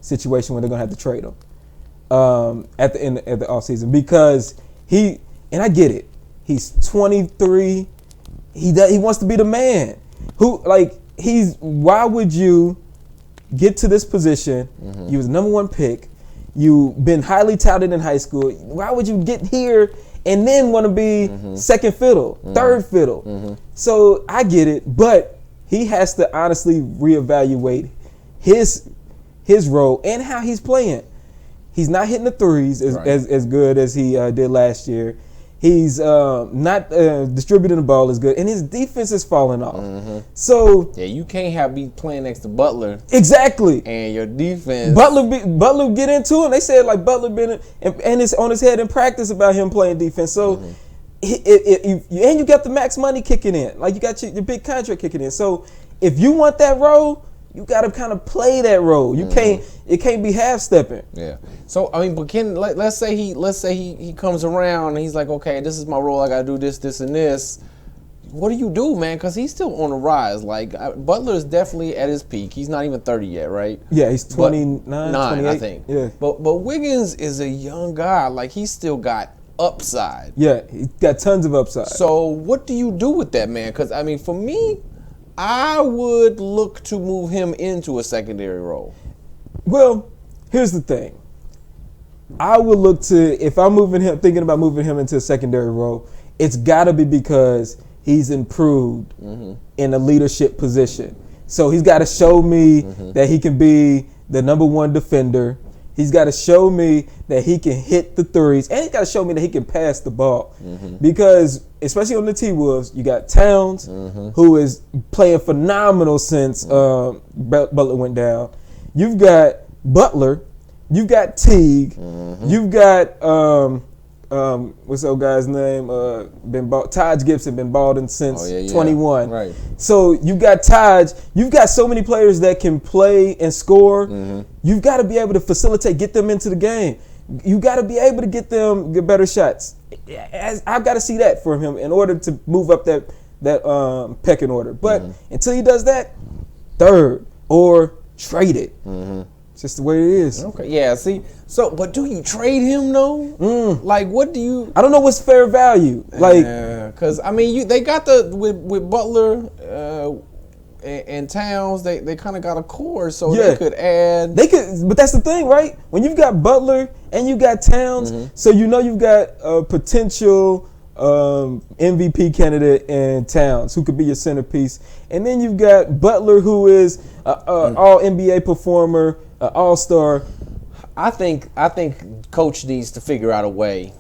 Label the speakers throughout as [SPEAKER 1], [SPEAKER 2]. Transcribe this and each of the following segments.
[SPEAKER 1] situation where they're gonna have to trade him at the end of the offseason because and I get it. He's 23. He wants to be the man. Why would you get to this position? Mm-hmm. You was the number 1 pick. You've been highly touted in high school. Why would you get here and then want to be second fiddle, third fiddle? Mm-hmm. So I get it, but he has to honestly reevaluate his role and how he's playing. He's not hitting the threes as good as he did last year. He's not distributing the ball as good, and his defense is falling off. Mm-hmm. So
[SPEAKER 2] you can't be playing next to Butler.
[SPEAKER 1] Exactly.
[SPEAKER 2] And your defense.
[SPEAKER 1] Butler get into him. They said Butler been and it's on his head in practice about him playing defense. So and you got the max money kicking in, you got your big contract kicking in. So if you want that role, you got to kind of play that role. You can't. It can't be half stepping.
[SPEAKER 2] Yeah. So I mean, but let's say he comes around and he's like, okay, this is my role. I got to do this, this, and this. What do you do, man? Because he's still on the rise. Butler is definitely at his peak. He's not even 30 yet, right?
[SPEAKER 1] Yeah, he's 29, 28.
[SPEAKER 2] I think.
[SPEAKER 1] Yeah.
[SPEAKER 2] But Wiggins is a young guy. He's still got upside.
[SPEAKER 1] Yeah, he's got tons of upside.
[SPEAKER 2] So what do you do with that, man? Because I mean, for me, I would look to move him into a secondary role.
[SPEAKER 1] Well, here's the thing. I would look to, if I'm thinking about moving him into a secondary role, it's got to be because he's improved in a leadership position. So he's got to show me that he can be the number 1 defender. He's got to show me that he can hit the threes, and he's got to show me that he can pass the ball. Because, especially on the T-Wolves, you got Towns, who is playing phenomenal since Butler went down. You've got Butler. You've got Teague. You've got what's that guy's name? Taj Gibson, been balling since 21.
[SPEAKER 2] Right.
[SPEAKER 1] So you've got Taj. You've got so many players that can play and score. You've got to be able to facilitate, get them into the game. You got to be able to get better shots. I've got to see that from him in order to move up that pecking order. But until he does that, third or trade it. It's just the way it is.
[SPEAKER 2] Okay. Yeah. See. So, but do you trade him though? What do you?
[SPEAKER 1] I don't know what's fair value.
[SPEAKER 2] Because I mean, they got with Butler and Towns. They kind of got a core, so they could add.
[SPEAKER 1] They could, but that's the thing, right? When you've got Butler and you got Towns, so you've got a potential MVP candidate in Towns who could be your centerpiece, and then you've got Butler who is all NBA performer, all-star.
[SPEAKER 2] I think coach needs to figure out a way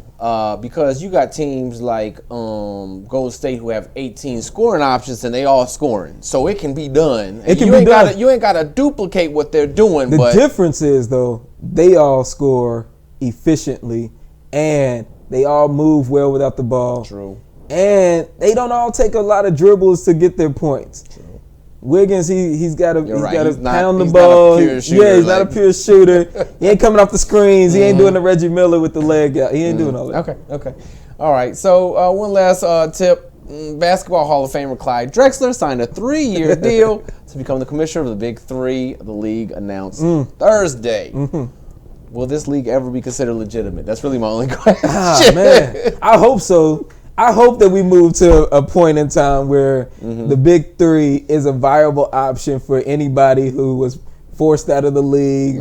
[SPEAKER 2] because you got teams like Golden State who have 18 scoring options and they all scoring, so it can be done. You ain't gotta duplicate what they're doing.
[SPEAKER 1] The difference is though they all score efficiently and they all move well without the ball.
[SPEAKER 2] True. And
[SPEAKER 1] they don't all take a lot of dribbles to get their points. True. Wiggins, he's got to pound the ball. He's not a pure shooter. He ain't coming off the screens. He ain't doing the Reggie Miller with the leg out. He ain't doing all that.
[SPEAKER 2] Okay. All right. So one last tip. Basketball Hall of Famer Clyde Drexler signed a 3-year deal to become the commissioner of the Big Three. The league announced Thursday. Will this league ever be considered legitimate? That's really my only question.
[SPEAKER 1] Man, I hope so. I hope that we move to a point in time where the Big Three is a viable option for anybody who was forced out of the league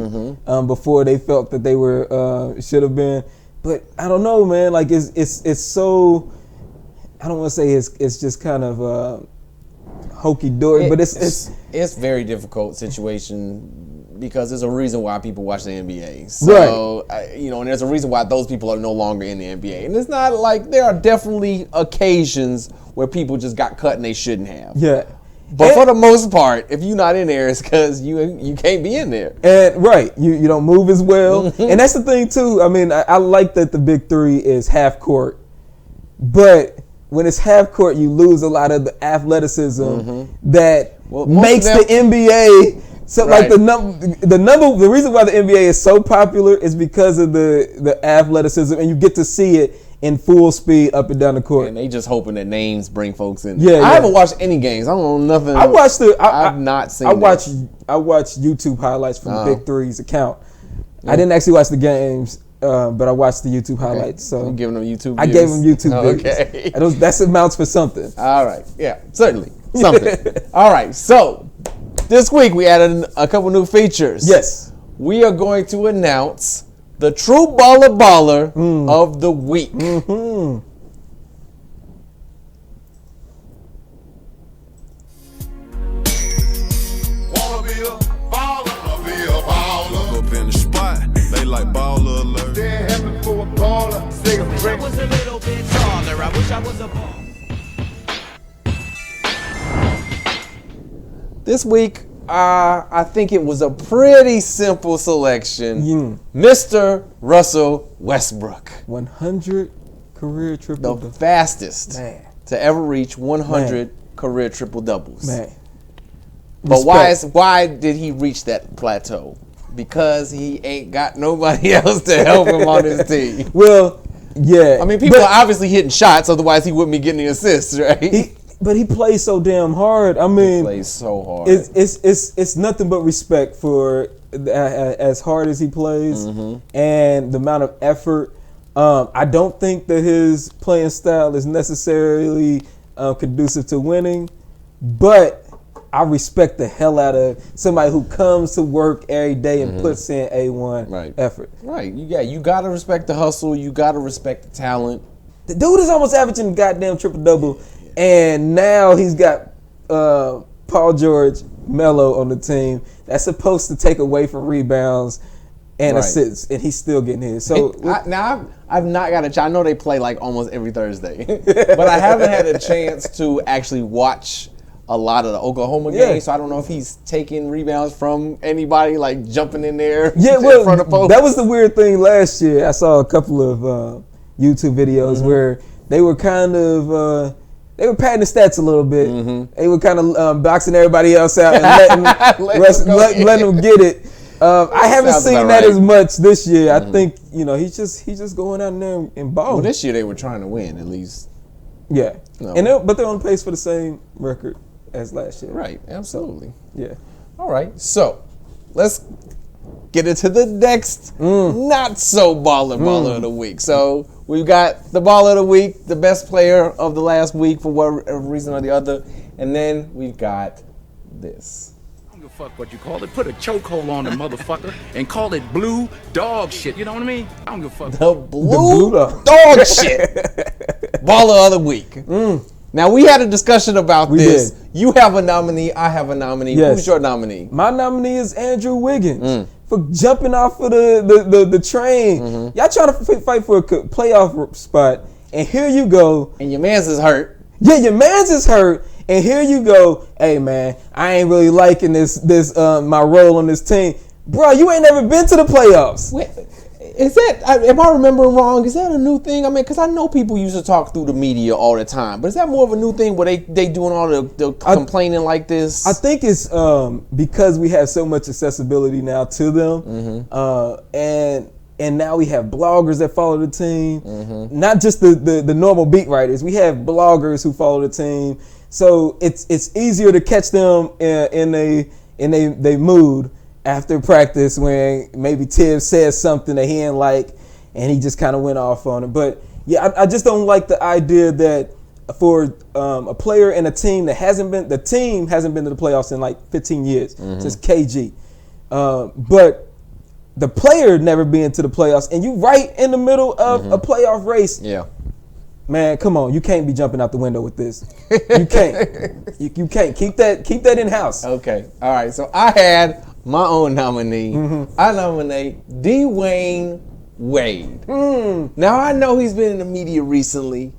[SPEAKER 1] before they felt that they were should have been. But I don't know, man. It's so. I don't want to say it's just kind of hokey dory, but it's
[SPEAKER 2] a very difficult situation. Because there's a reason why people watch the NBA. So,
[SPEAKER 1] right.
[SPEAKER 2] And there's a reason why those people are no longer in the NBA. And it's not like there are definitely occasions where people just got cut and they shouldn't have.
[SPEAKER 1] Yeah.
[SPEAKER 2] But for the most part, if you're not in there, it's because you can't be in there.
[SPEAKER 1] And right, you don't move as well. And that's the thing too. I mean, I like that the Big Three is half court, but when it's half court, you lose a lot of the athleticism that makes the NBA. So right. The reason why the NBA is so popular is because of the athleticism, and you get to see it in full speed up and down the court.
[SPEAKER 2] And they just hoping that names bring folks in.
[SPEAKER 1] Yeah,
[SPEAKER 2] I haven't watched any games. I don't know nothing. I've not seen.
[SPEAKER 1] I watched YouTube highlights from the Big Three's account.
[SPEAKER 2] Yeah.
[SPEAKER 1] I didn't actually watch the games, but I watched the YouTube highlights. So
[SPEAKER 2] you giving them YouTube views?
[SPEAKER 1] I gave them YouTube views.
[SPEAKER 2] Okay.
[SPEAKER 1] That amounts for something.
[SPEAKER 2] All right. Yeah, certainly. Something. All right. So this week we added a couple new features.
[SPEAKER 1] Yes.
[SPEAKER 2] We are going to announce the True Baller of the Week.
[SPEAKER 1] Mm-hmm.
[SPEAKER 3] Like baller alert.
[SPEAKER 4] I was a little bit taller. I wish I was a ball.
[SPEAKER 2] This week, I think it was a pretty simple selection. Mr. Russell Westbrook.
[SPEAKER 1] 100 career triple doubles.
[SPEAKER 2] The fastest to ever reach 100 career triple doubles.
[SPEAKER 1] Man.
[SPEAKER 2] But why did he reach that plateau? Because he ain't got nobody else to help him on his team.
[SPEAKER 1] Well, yeah.
[SPEAKER 2] I mean, people are obviously hitting shots, otherwise he wouldn't be getting the assists, right?
[SPEAKER 1] But he plays so damn hard. I mean,
[SPEAKER 2] he plays so hard.
[SPEAKER 1] It's nothing but respect for as hard as he plays and the amount of effort. I don't think that his playing style is necessarily conducive to winning, but I respect the hell out of somebody who comes to work every day and puts in A1 effort.
[SPEAKER 2] Right. You gotta respect the hustle. You gotta respect the talent.
[SPEAKER 1] The dude is almost averaging a goddamn triple-double, and now he's got Paul George, Melo on the team that's supposed to take away from rebounds and assists, and he's still getting his. So
[SPEAKER 2] now I've not got a chance. I know they play like almost every Thursday, but I haven't had a chance to actually watch a lot of the Oklahoma games, so I don't know if he's taking rebounds from anybody, like jumping in there in front of folks.
[SPEAKER 1] That was the weird thing last year. I saw a couple of YouTube videos where they were kind of they were padding the stats a little bit. They were kind of boxing everybody else out and letting them get it. I haven't seen that as much this year. I think he's just going out there and balling.
[SPEAKER 2] Well, this year they were trying to win at least.
[SPEAKER 1] Yeah, but they're on pace for the same record as last year.
[SPEAKER 2] Right, absolutely.
[SPEAKER 1] Yeah.
[SPEAKER 2] All right, so let's get into the next not so baller of the week. So we've got the baller of the week, the best player of the last week for whatever reason or the other, and then we've got this.
[SPEAKER 5] I don't give a fuck what you call it. Put a chokehold on the motherfucker and call it blue dog shit. You know what I mean? I don't give a fuck.
[SPEAKER 2] The blue dog shit. Baller of the week. Now, we had a discussion about this.
[SPEAKER 1] Did.
[SPEAKER 2] You have a nominee. I have a nominee.
[SPEAKER 1] Yes.
[SPEAKER 2] Who's your nominee?
[SPEAKER 1] My nominee is Andrew Wiggins for jumping off of the train. Y'all trying to fight for a playoff spot, and here you go.
[SPEAKER 2] And your man's is hurt.
[SPEAKER 1] Yeah, your man's is hurt, and here you go. Hey, man, I ain't really liking this my role on this team. Bro, you ain't never been to the playoffs.
[SPEAKER 2] Wait, is that, am I remembering wrong? Is that a new thing? I mean, because I know people used to talk through the media all the time, but is that more of a new thing where they doing all the complaining like this?
[SPEAKER 1] I think it's because we have so much accessibility now to them, and now we have bloggers that follow the team, not just the normal beat writers. We have bloggers who follow the team, so it's easier to catch them in a mood after practice when maybe Tibbs says something that he didn't like and he just kind of went off on it. But yeah, I just don't like the idea that for a player and a team that hasn't been to the playoffs in like 15 years since KG, but the player never been to the playoffs and you right in the middle of a playoff race.
[SPEAKER 2] Yeah.
[SPEAKER 1] Man, come on! You can't be jumping out the window with this. You can't. you can't keep that in house.
[SPEAKER 2] Okay. All right. So I had my own nominee. I nominate Dwayne Wade. Now I know he's been in the media recently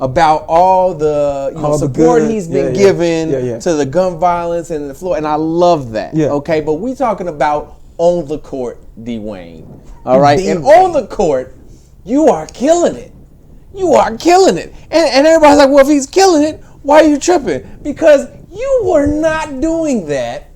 [SPEAKER 2] about all the support he's been given to the gun violence and the floor, and I love that.
[SPEAKER 1] Yeah.
[SPEAKER 2] Okay, but we talking about on the court, Dwayne. All right, and on the court, you are killing it. You are killing it. And everybody's like, well, if he's killing it, why are you tripping? Because you were not doing that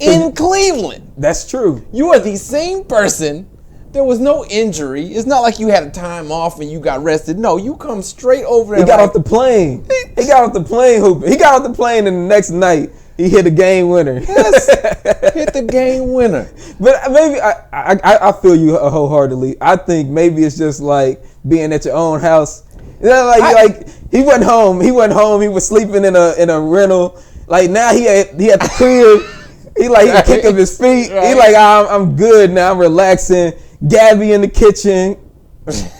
[SPEAKER 2] in Cleveland.
[SPEAKER 1] That's true.
[SPEAKER 2] You are the same person There was no injury. It's not like you had a time off and you got rested. No, you come straight over there.
[SPEAKER 1] He got off the plane. He got off the plane hooping. He got off the plane, and the next night he hit a game winner.
[SPEAKER 2] Yes, hit the game winner.
[SPEAKER 1] But maybe I feel you wholeheartedly. I think maybe it's just like being at your own house. You know, like he wasn't home. He wasn't home. He was sleeping in a rental. Like now he at the crib. He can kick up his feet.
[SPEAKER 2] Right.
[SPEAKER 1] He like I'm good now. I'm relaxing. Gabby in the kitchen,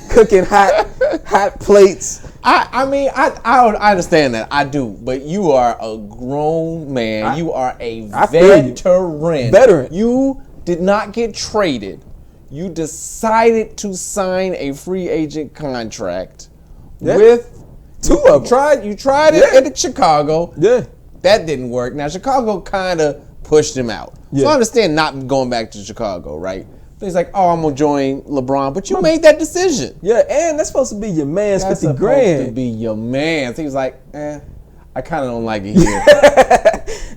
[SPEAKER 1] cooking hot plates.
[SPEAKER 2] I mean, I understand that. I do. But you are a grown man. You are a veteran. You did not get traded. You decided to sign a free agent contract with
[SPEAKER 1] two of them.
[SPEAKER 2] You tried it in Chicago.
[SPEAKER 1] Yeah.
[SPEAKER 2] That didn't work. Now, Chicago kind of pushed him out. So I understand not going back to Chicago, right? But he's like, oh, I'm going to join LeBron. But you made that decision.
[SPEAKER 1] Yeah, and that's supposed to be your man's
[SPEAKER 2] That's
[SPEAKER 1] 50
[SPEAKER 2] supposed
[SPEAKER 1] grand.
[SPEAKER 2] to be your man's. He was like, I kind of don't like it here.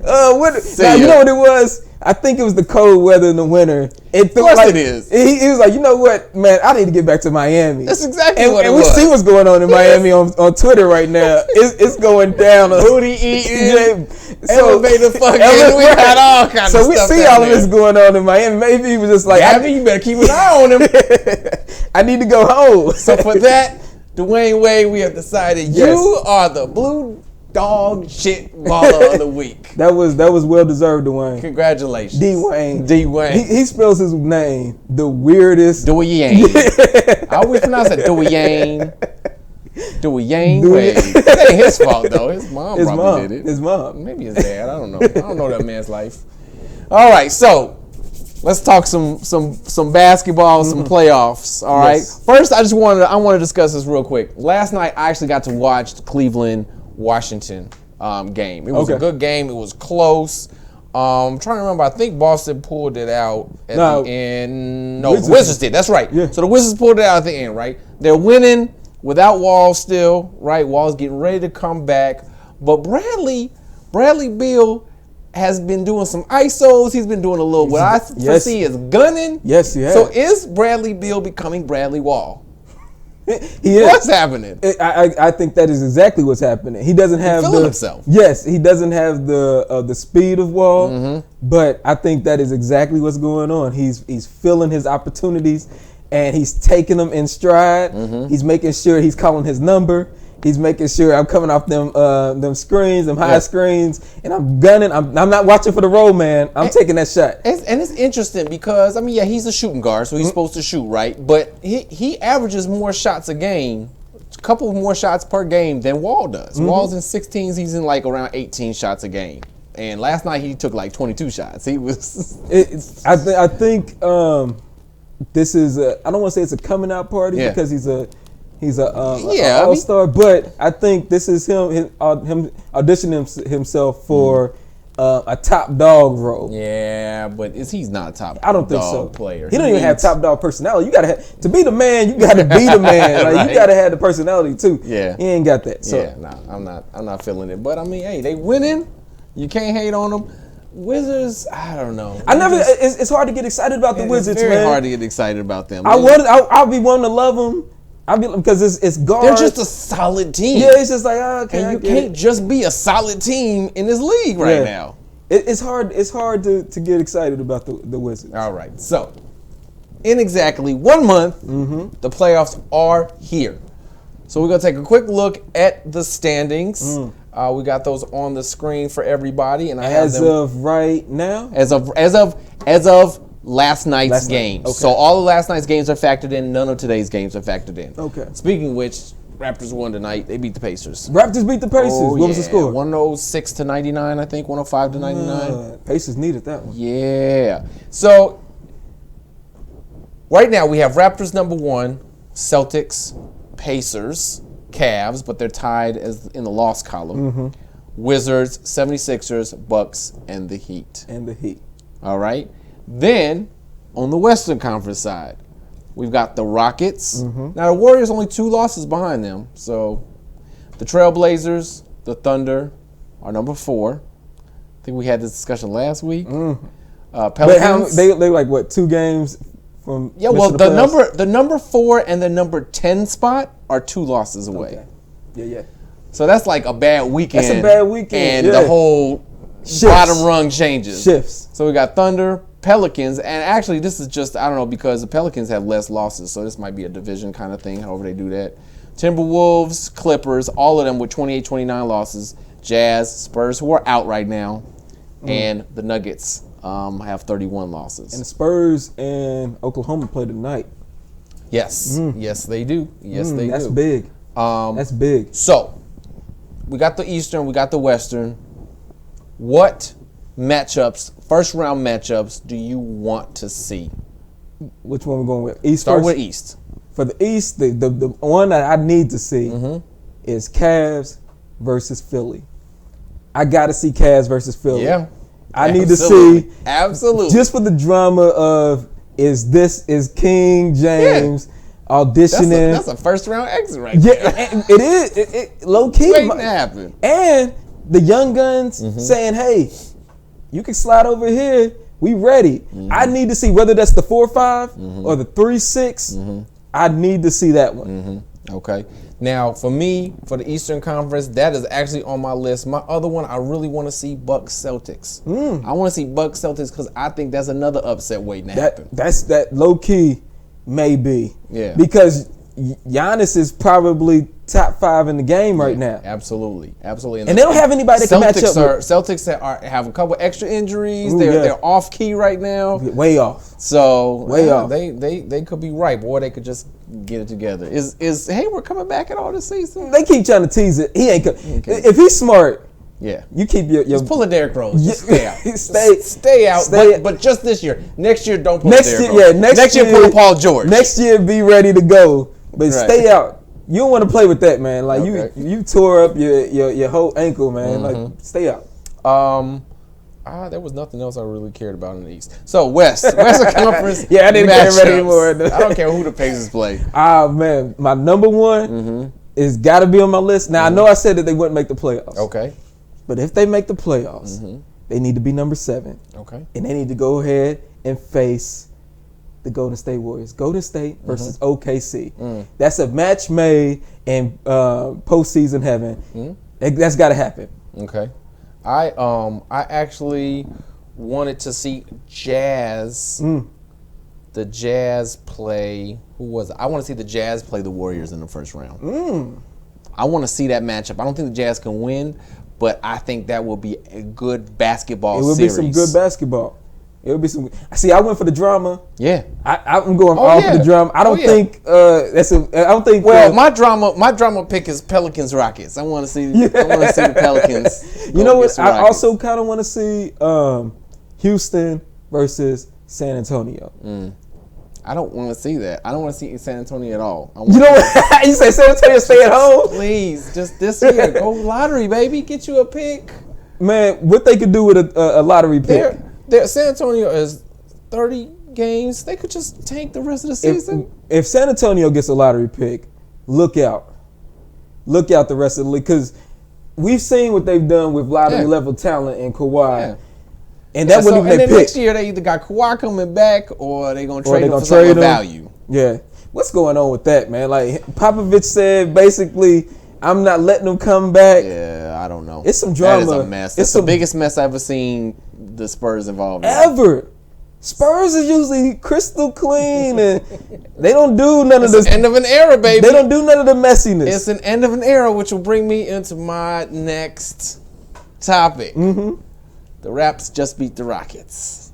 [SPEAKER 1] Now, you know what it was? I think it was the cold weather in the winter.
[SPEAKER 2] Of course it is.
[SPEAKER 1] He was like, you know what, man, I need to get back to Miami.
[SPEAKER 2] That's exactly what it
[SPEAKER 1] was. And we see what's going on in Miami on Twitter right now. It's going down.
[SPEAKER 2] Booty eating,
[SPEAKER 1] so,
[SPEAKER 2] elevator fucking, we got all kinds of stuff.
[SPEAKER 1] So we see all of this going on in Miami. Maybe he was just like,
[SPEAKER 2] Gabby, you better keep an eye on him.
[SPEAKER 1] I need to go home.
[SPEAKER 2] So for that, Dwayne Wade, we have decided you are the blue dog shit baller of the week.
[SPEAKER 1] That was well deserved, Dwayne.
[SPEAKER 2] Congratulations.
[SPEAKER 1] D-Wayne. He spells his name the weirdest.
[SPEAKER 2] Dwayne. I always pronounce it Dwayne. Dwayne Wade. That ain't his fault though. His mom probably did it.
[SPEAKER 1] His mom.
[SPEAKER 2] Maybe his dad. I don't know. I don't know that man's life. All right, so let's talk some basketball, some playoffs. All right. First, I want to discuss this real quick. Last night, I actually got to watch the Cleveland-Washington game. It was a good game. It was close. I'm trying to remember. I think Boston pulled it out at the end. No, the Wizards did. That's right. Yeah. So the Wizards pulled it out at the end, right? They're winning without Wall still, right? Wall's getting ready to come back. But Bradley Beal has been doing some ISOs. He's been doing a little what I foresee as gunning.
[SPEAKER 1] Yes, he has.
[SPEAKER 2] So is Bradley Beal becoming Bradley Wall?
[SPEAKER 1] He is.
[SPEAKER 2] What's happening?
[SPEAKER 1] I think that is exactly what's happening. He doesn't have
[SPEAKER 2] himself.
[SPEAKER 1] Yes, he doesn't have the speed of Wall, but I think that is exactly what's going on. He's filling his opportunities, and he's taking them in stride. He's making sure he's calling his number. He's making sure I'm coming off them screens, them high screens, and I'm gunning. I'm not watching for the roll, man. I'm taking that shot.
[SPEAKER 2] And it's interesting because, I mean, he's a shooting guard, so he's supposed to shoot, right? But he averages more shots a game, a couple more shots per game than Wall does. Wall's in 16s. He's in like around 18 shots a game. And last night he took like 22 shots. He was.
[SPEAKER 1] I think this is I don't want to say it's a coming out party because he's an all-star, but I think this is him auditioning himself for a top dog role.
[SPEAKER 2] Yeah, but he's not a top.
[SPEAKER 1] I don't think so.
[SPEAKER 2] Player.
[SPEAKER 1] He don't even have top dog personality. You gotta have, to be the man. You gotta be the man. Like right. You gotta have the personality too.
[SPEAKER 2] Yeah,
[SPEAKER 1] he ain't got that. So.
[SPEAKER 2] Yeah, I'm not feeling it. But I mean, hey, they winning. You can't hate on them. Wizards, I don't know.
[SPEAKER 1] It's hard to get excited about the Wizards, man.
[SPEAKER 2] It's very hard to get excited about them.
[SPEAKER 1] I'll be wanting to love them. Because it's guards.
[SPEAKER 2] They're just a solid team.
[SPEAKER 1] Yeah, it's just like, okay.
[SPEAKER 2] And you can't just be a solid team in this league right now.
[SPEAKER 1] It's hard to get excited about the Wizards.
[SPEAKER 2] All right. So, in exactly 1 month, the playoffs are here. So we're gonna take a quick look at the standings. We got those on the screen for everybody, and
[SPEAKER 1] as of right now,
[SPEAKER 2] as of last night's games. Okay. So all of last night's games are factored in. None of today's games are factored in.
[SPEAKER 1] Okay.
[SPEAKER 2] Speaking of which, Raptors won tonight. They beat the Pacers.
[SPEAKER 1] Raptors beat the Pacers. What was the score?
[SPEAKER 2] 106-99, I think. 105-99.
[SPEAKER 1] Pacers needed that one.
[SPEAKER 2] Yeah. So right now we have Raptors number 1, Celtics, Pacers, Cavs, but they're tied as in the loss column. Wizards, 76ers, Bucks, and the Heat. All right. Then, on the Western Conference side, we've got the Rockets. Now, the Warriors only 2 losses behind them. So, the Trailblazers, the Thunder are number 4. I think we had this discussion last week. Pelicans.
[SPEAKER 1] They like, what, 2 games from
[SPEAKER 2] Yeah, well,
[SPEAKER 1] missing playoffs?
[SPEAKER 2] the number 4 and the number 10 spot are 2 losses away.
[SPEAKER 1] Okay. Yeah.
[SPEAKER 2] So that's like a bad weekend.
[SPEAKER 1] That's a bad weekend,
[SPEAKER 2] And
[SPEAKER 1] yeah.
[SPEAKER 2] the whole
[SPEAKER 1] Shifts.
[SPEAKER 2] bottom rung changes.
[SPEAKER 1] Shifts.
[SPEAKER 2] So we got Thunder, Pelicans, and actually this is just, I don't know, because the Pelicans have less losses, so this might be a division kind of thing, however they do that. Timberwolves, Clippers, all of them with 28, 29 losses. Jazz, Spurs, who are out right now, and the Nuggets have 31 losses.
[SPEAKER 1] And the Spurs and Oklahoma play tonight.
[SPEAKER 2] Yes. Yes, they do. Yes, they
[SPEAKER 1] That's
[SPEAKER 2] do.
[SPEAKER 1] big. That's big.
[SPEAKER 2] So, we got the Eastern, we got the Western. What matchups, first round matchups, do you want to see?
[SPEAKER 1] Which one we going with? East
[SPEAKER 2] Start
[SPEAKER 1] first?
[SPEAKER 2] with East.
[SPEAKER 1] For the East, the one that I need to see is Cavs versus Philly. I got to see Cavs versus Philly.
[SPEAKER 2] Yeah.
[SPEAKER 1] I need to
[SPEAKER 2] Absolutely.
[SPEAKER 1] see,
[SPEAKER 2] Absolutely.
[SPEAKER 1] just for the drama of, is King James auditioning?
[SPEAKER 2] That's a first round exit right
[SPEAKER 1] Yeah,
[SPEAKER 2] there.
[SPEAKER 1] it is. It low key.
[SPEAKER 2] Waiting to happen.
[SPEAKER 1] And the young guns saying, hey, you can slide over here. We ready. I need to see whether that's the 4-5 or the 3-6. I need to see that one.
[SPEAKER 2] Okay. Now, for me, for the Eastern Conference, that is actually on my list. My other one, I really want to see Bucks Celtics. I want to see Bucks Celtics because I think that's another upset waiting to happen.
[SPEAKER 1] That's that low key, maybe.
[SPEAKER 2] Yeah.
[SPEAKER 1] Because Giannis is probably top 5 in the game right now.
[SPEAKER 2] Absolutely.
[SPEAKER 1] And they don't have anybody that can match up with.
[SPEAKER 2] Celtics have a couple extra injuries.
[SPEAKER 1] Ooh,
[SPEAKER 2] They're off key right now.
[SPEAKER 1] Way off.
[SPEAKER 2] So
[SPEAKER 1] Way off.
[SPEAKER 2] They could be right, boy. They could just get it together. Is Hayward coming back at all this season?
[SPEAKER 1] They keep trying to tease it. He ain't. If he's smart,
[SPEAKER 2] Yeah.
[SPEAKER 1] you keep your
[SPEAKER 2] Just pull a Derrick Rose. Just stay out.
[SPEAKER 1] Stay
[SPEAKER 2] out. But just this year. Next year, don't pull
[SPEAKER 1] next
[SPEAKER 2] a Derrick
[SPEAKER 1] year,
[SPEAKER 2] Rose.
[SPEAKER 1] yeah. Next year,
[SPEAKER 2] pull a Paul George.
[SPEAKER 1] Next year, be ready to go, but
[SPEAKER 2] Right.
[SPEAKER 1] stay out. You don't want to play with that, man. Like
[SPEAKER 2] Okay.
[SPEAKER 1] you tore up your whole ankle, man. Like stay out.
[SPEAKER 2] There was nothing else I really cared about in the East. So Western Conference.
[SPEAKER 1] Yeah, I didn't care about it
[SPEAKER 2] matchups.
[SPEAKER 1] anymore.
[SPEAKER 2] I don't care who the Pacers play.
[SPEAKER 1] Man, my number one is got to be on my list. Now I know I said that they wouldn't make the playoffs.
[SPEAKER 2] Okay.
[SPEAKER 1] But if they make the playoffs, they need to be number 7.
[SPEAKER 2] Okay.
[SPEAKER 1] And they need to go ahead and face the Golden State Warriors. Golden State versus OKC. That's a match made in postseason heaven. That's got to happen.
[SPEAKER 2] Okay. I actually wanted to see Jazz. The Jazz play. Who was it? I want to see the Jazz play the Warriors in the first round. I want to see that matchup. I don't think the Jazz can win, but I think that will be a good basketball series.
[SPEAKER 1] It would be some good basketball. It would be some. See, I went for the drama.
[SPEAKER 2] Yeah.
[SPEAKER 1] I'm going all for the drama. I don't think that's a. I don't think.
[SPEAKER 2] Well, my drama pick is Pelicans Rockets. I want to see. I want to see the Pelicans.
[SPEAKER 1] You know what? I also kind of want to see Houston versus San Antonio.
[SPEAKER 2] I don't want to see that. I don't want to see San Antonio at all.
[SPEAKER 1] You know what? You say San Antonio stay at home?
[SPEAKER 2] Please, just this year, go lottery, baby. Get you a pick.
[SPEAKER 1] Man, what they could do with a lottery pick?
[SPEAKER 2] San Antonio is 30 games. They could just tank the rest of the season.
[SPEAKER 1] If San Antonio gets a lottery pick, look out. Look out the rest of the league. Because we've seen what they've done with lottery level talent in Kawhi.
[SPEAKER 2] Yeah.
[SPEAKER 1] And that wasn't even their pick.
[SPEAKER 2] Next year, they either got Kawhi coming back or they're going to trade him for
[SPEAKER 1] trade
[SPEAKER 2] some value.
[SPEAKER 1] Yeah. What's going on with that, man? Like, Popovich said, basically, I'm not letting them come back.
[SPEAKER 2] Yeah, I don't know.
[SPEAKER 1] It's some drama.
[SPEAKER 2] That is a mess. It's the biggest mess I've ever seen the Spurs involved in.
[SPEAKER 1] Ever. Spurs is usually crystal clean, and they don't do none of this.
[SPEAKER 2] It's the end of an era, baby.
[SPEAKER 1] They don't do none of the messiness.
[SPEAKER 2] It's an end of an era, which will bring me into my next topic. The Raps just beat the Rockets.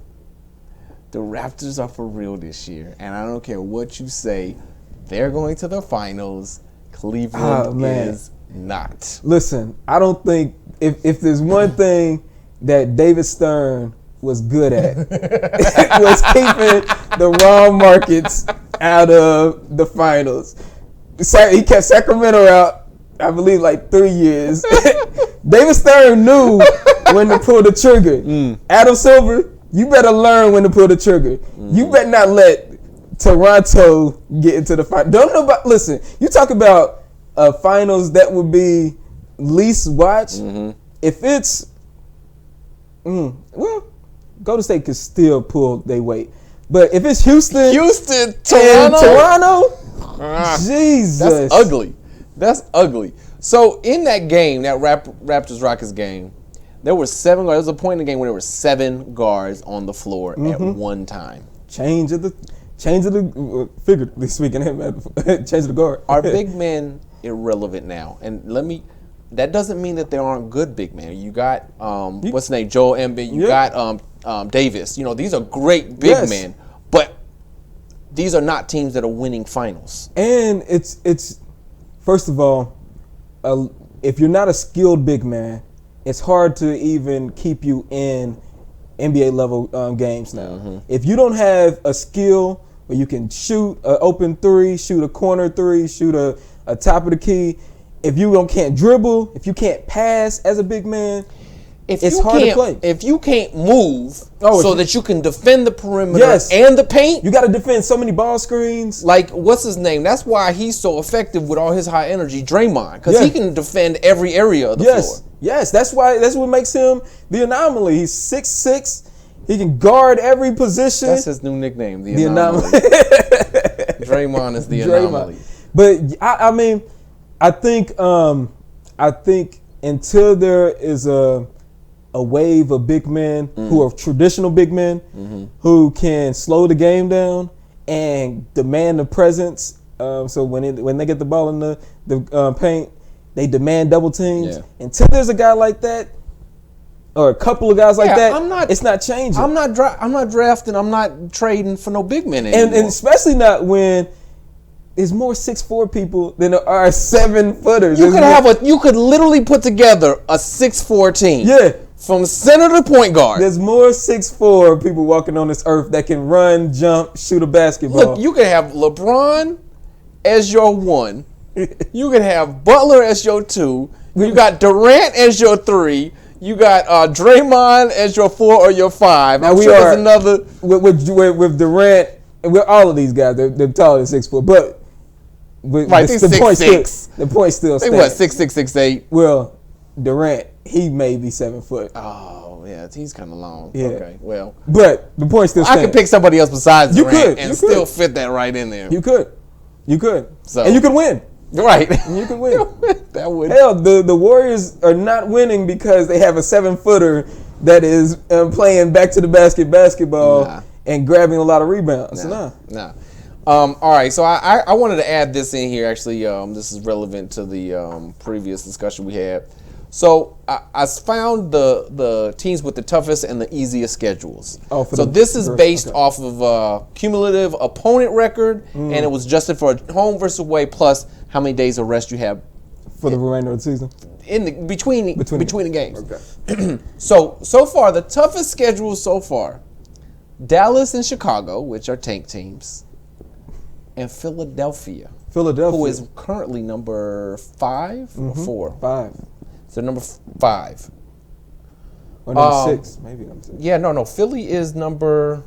[SPEAKER 2] The Raptors are for real this year, and I don't care what you say. They're going to the finals. Cleveland is not.
[SPEAKER 1] Listen, I don't think if there's one thing that David Stern was good at, it was keeping the wrong markets out of the finals. He kept Sacramento out, I believe, like 3 years. David Stern knew when to pull the trigger. Adam Silver, you better learn when to pull the trigger. You better not let Toronto get into the final. Don't know about. Listen, you talk about finals that would be least watched. If it's well, Golden State could still pull their weight. But if it's Houston,
[SPEAKER 2] Houston,
[SPEAKER 1] and
[SPEAKER 2] Toronto.
[SPEAKER 1] Jesus,
[SPEAKER 2] That's ugly. That's ugly. So in that game, that Raptors Rockets game, there were 7 guards. There was a point in the game where there were 7 guards on the floor at one time.
[SPEAKER 1] Change of the figuratively speaking, change of the guard.
[SPEAKER 2] Are big men irrelevant now? And that doesn't mean that there aren't good big men. You got what's his name, Joel Embiid. You got Davis. You know, these are great big men, but these are not teams that are winning finals.
[SPEAKER 1] And it's first of all, if you're not a skilled big man, it's hard to even keep you in NBA level games now. If you don't have a skill where you can shoot an open 3, shoot a corner 3, shoot a top of the key, if you can't dribble, if you can't pass as a big man, it's hard to play.
[SPEAKER 2] If you can't move that you can defend the perimeter and the paint.
[SPEAKER 1] You got to defend so many ball screens.
[SPEAKER 2] Like, what's his name? That's why he's so effective with all his high energy, Draymond, because he can defend every area of the floor.
[SPEAKER 1] Yes, that's what makes him the anomaly. He's 6'6". He can guard every position.
[SPEAKER 2] That's his new nickname, the anomaly. Draymond is the anomaly.
[SPEAKER 1] But I mean, I think until there is a wave of big men who are traditional big men who can slow the game down and demand the presence. So when they get the ball in the paint, they demand double teams. Until there's a guy like that, or a couple of guys like that, it's not changing.
[SPEAKER 2] I'm not drafting. I'm not trading for no big men anymore.
[SPEAKER 1] And especially not when there's more 6'4" people than there are 7-footers.
[SPEAKER 2] You could literally put together a 6'4" team.
[SPEAKER 1] Yeah.
[SPEAKER 2] From center to point guard.
[SPEAKER 1] There's more 6'4" people walking on this earth that can run, jump, shoot a basketball.
[SPEAKER 2] Look, you can have LeBron as your 1. You can have Butler as your 2. You got Durant as your 3. You got Draymond as your 4 or your 5.
[SPEAKER 1] Now there's another with Durant. With all of these guys, they're taller than 6'4", but the point still stands.
[SPEAKER 2] They what, 6'6", 6'8"?
[SPEAKER 1] Well, Durant, he may be 7 foot.
[SPEAKER 2] Oh yeah, he's kind of long.
[SPEAKER 1] Yeah.
[SPEAKER 2] Okay, well,
[SPEAKER 1] but the point still stands.
[SPEAKER 2] I could pick somebody else besides Durant
[SPEAKER 1] and
[SPEAKER 2] still fit that right in there.
[SPEAKER 1] You could, and you could win.
[SPEAKER 2] Right,
[SPEAKER 1] and you could win.
[SPEAKER 2] That would.
[SPEAKER 1] Hell, the Warriors are not winning because they have a 7-footer that is playing back to the basket basketball and grabbing a lot of rebounds.
[SPEAKER 2] Nah. All right, so I wanted to add this in here. Actually, this is relevant to the previous discussion we had. So I found the teams with the toughest and the easiest schedules. This is based off of cumulative opponent record, and it was adjusted for home versus away plus how many days of rest you have
[SPEAKER 1] for the remainder of the season.
[SPEAKER 2] Between the games.
[SPEAKER 1] Okay.
[SPEAKER 2] So far, the toughest schedule so far: Dallas and Chicago, which are tank teams, and Philadelphia, who is currently number 5 or 4.
[SPEAKER 1] 5.
[SPEAKER 2] So number 5.
[SPEAKER 1] Or number 6, maybe number 6.
[SPEAKER 2] Yeah, no. Philly is number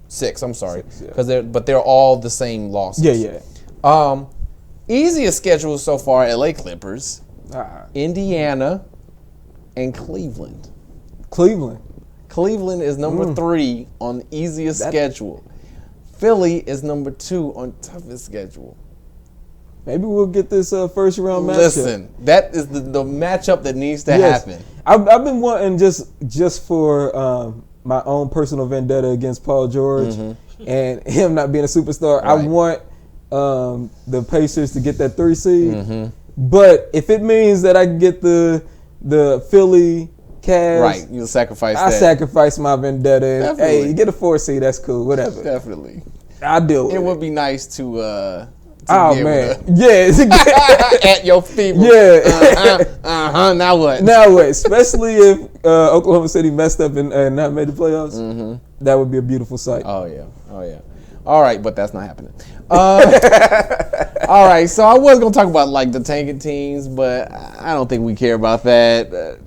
[SPEAKER 2] 6. I'm sorry, because they're all the same losses.
[SPEAKER 1] Yeah.
[SPEAKER 2] Easiest schedule so far: LA Clippers, Indiana, and Cleveland. Cleveland is number 3 on the easiest schedule. Philly is number 2 on toughest schedule.
[SPEAKER 1] Maybe we'll get this first round matchup.
[SPEAKER 2] Listen, that is the matchup that needs to happen.
[SPEAKER 1] I've been wanting just for my own personal vendetta against Paul George and him not being a superstar. Right. I want the Pacers to get that 3 seed. But if it means that I can get the Philly Cavs,
[SPEAKER 2] right, you'll sacrifice that.
[SPEAKER 1] I sacrifice my vendetta. And,
[SPEAKER 2] Definitely.
[SPEAKER 1] hey, you get a 4 seed, that's cool, whatever.
[SPEAKER 2] Definitely.
[SPEAKER 1] I'll deal with it.
[SPEAKER 2] It would be nice to
[SPEAKER 1] oh man, yeah,
[SPEAKER 2] at your feet.
[SPEAKER 1] Yeah.
[SPEAKER 2] Now what?
[SPEAKER 1] Especially if Oklahoma City messed up and not made the playoffs. That would be a beautiful sight.
[SPEAKER 2] Oh yeah. All right, but that's not happening. All right, so I was gonna talk about like the tanking teams, but I don't think we care about that.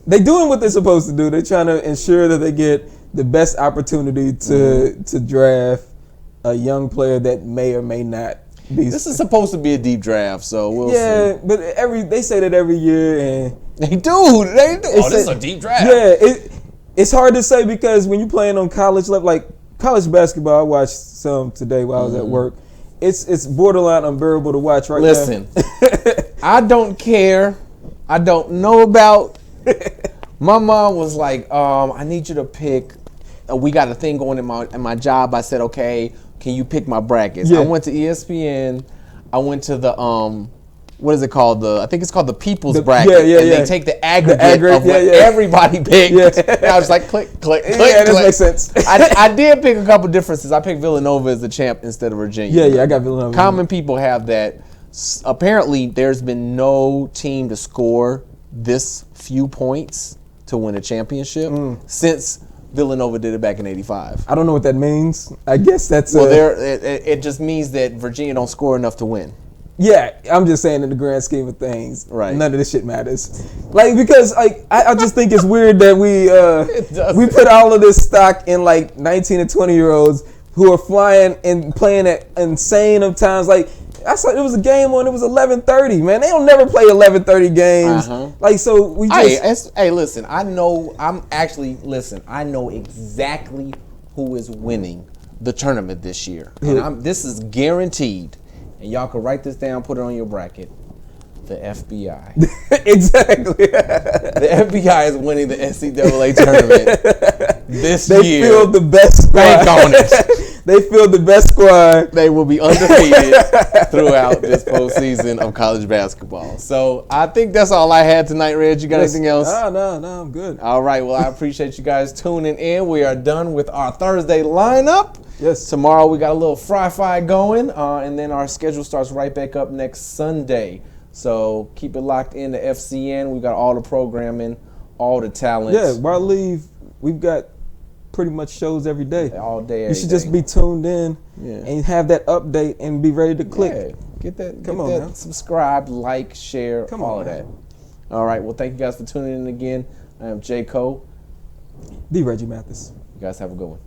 [SPEAKER 1] They're doing what they're supposed to do. They're trying to ensure that they get the best opportunity to draft a young player that may or may not.
[SPEAKER 2] This is supposed to be a deep draft, so we'll see.
[SPEAKER 1] Yeah, but they say that every year, and
[SPEAKER 2] they do. Oh, this is a deep draft.
[SPEAKER 1] Yeah, it's hard to say because when you're playing on college level, like college basketball, I watched some today while I was at work. It's borderline unbearable to watch right
[SPEAKER 2] Listen,
[SPEAKER 1] now.
[SPEAKER 2] I don't care. I don't know about. My mom was like, I need you to pick. We got a thing going in my job. I said, okay, can you pick my brackets?
[SPEAKER 1] Yeah.
[SPEAKER 2] I went to ESPN. I went to the what is it called? I think it's called the People's Bracket. And they take the aggregate of what everybody picked. And I was like, click, click, click.
[SPEAKER 1] Yeah, that
[SPEAKER 2] click.
[SPEAKER 1] makes sense.
[SPEAKER 2] I did pick a couple differences. I picked Villanova as the champ instead of Virginia.
[SPEAKER 1] Yeah, I got Villanova.
[SPEAKER 2] Common people have that. Apparently, there's been no team to score this few points to win a championship since Villanova did it back in '85.
[SPEAKER 1] I don't know what that means. I guess that's
[SPEAKER 2] it just means that Virginia don't score enough to win.
[SPEAKER 1] Yeah, I'm just saying in the grand scheme of things,
[SPEAKER 2] Right.
[SPEAKER 1] none of this shit matters. Like, because like I just think it's weird that we put all of this stock in like 19 and 20-year-olds who are flying and playing at insane of times. Like, I saw it was a game when it was 11:30. Man, they don't never play 11:30 games. Like, so we just
[SPEAKER 2] Hey, listen. I know exactly who is winning the tournament this year, and this is guaranteed. And y'all can write this down, put it on your bracket. The FBI.
[SPEAKER 1] Exactly.
[SPEAKER 2] The FBI is winning the NCAA tournament this year.
[SPEAKER 1] They feel the best squad.
[SPEAKER 2] Bank on it.
[SPEAKER 1] They feel the best squad.
[SPEAKER 2] They will be undefeated throughout this postseason of college basketball. So I think that's all I had tonight, Reg. You got anything else?
[SPEAKER 1] No, I'm good.
[SPEAKER 2] All right. Well, I appreciate you guys tuning in. We are done with our Thursday lineup.
[SPEAKER 1] Yes.
[SPEAKER 2] Tomorrow we got a little fry going, and then our schedule starts right back up next Sunday. So keep it locked in to FCN. We've got all the programming, all the talent.
[SPEAKER 1] Yeah, while I leave, we've got pretty much shows every day.
[SPEAKER 2] All day,
[SPEAKER 1] You should just be tuned in
[SPEAKER 2] Yeah.
[SPEAKER 1] and have that update and be ready to click.
[SPEAKER 2] Yeah. Get that,
[SPEAKER 1] Come
[SPEAKER 2] get
[SPEAKER 1] on,
[SPEAKER 2] that
[SPEAKER 1] man.
[SPEAKER 2] subscribe, like, share,
[SPEAKER 1] Come
[SPEAKER 2] all
[SPEAKER 1] on,
[SPEAKER 2] of
[SPEAKER 1] man.
[SPEAKER 2] that. All right. Well, thank you guys for tuning in again. I am J. Cole.
[SPEAKER 1] The Reggie Mathis.
[SPEAKER 2] You guys have a good one.